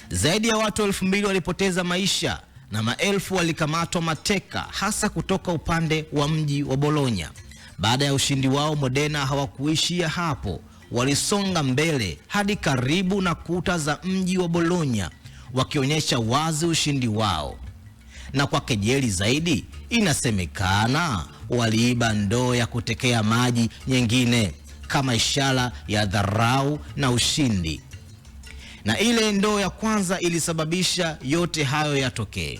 Zaidi ya watu 2000 walipoteza maisha na maelfu walikamatwa mateka, hasa kutoka upande wa mji wa Bologna. Baada ya ushindi wao, Modena hawakuishia hapo. Walisonga mbele hadi karibu na kuta za mji wa Bologna, wakionyesha wazi ushindi wao. Na kwa kejeli zaidi, inasemekana waliiba ndoo ya kutekea maji nyingine kama ishara ya dharau na ushindi. Na ile ndoo ya kwanza ilisababisha yote hayo yatokee.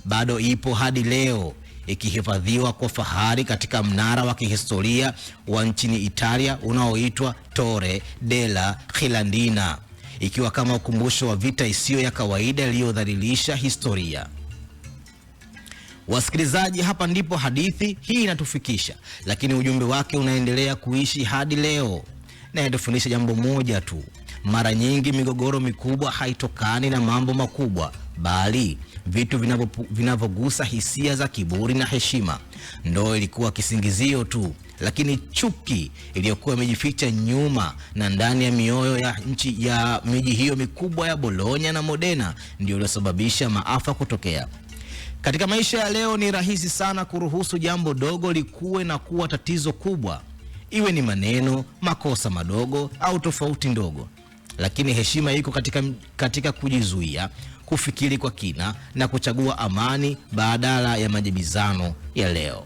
Bado ipo hadi leo, ikihifadhiwa kwa fahari katika mnara wa kihistoria wa nchini Italia unaoitwa Torre della Ghilandina, ikiwa kama ukumbusho wa vita isiyo ya kawaida iliyodhalilisha historia. Wasikilizaji, hapa ndipo hadithi hii inatufikisha, lakini ujumbe wake unaendelea kuishi hadi leo. Na inatufundisha jambo moja tu: mara nyingi migogoro mikubwa haitokani na mambo makubwa, bali vitu vinavyogusa hisia za kiburi na heshima. Ndoo ilikuwa kisingizio tu, lakini chuki iliyokuwa imejificha nyuma na ndani ya mioyo ya miji hiyo mikubwa ya Bologna na Modena ndio iliyosababisha maafa kutokea. Katika maisha ya leo ni rahisi sana kuruhusu jambo dogo likuwe na kuwa tatizo kubwa, iwe ni maneno, makosa madogo au tofauti ndogo. Lakini heshima iko katika kujizuia, kufikiri kwa kina na kuchagua amani badala ya majibizano ya leo.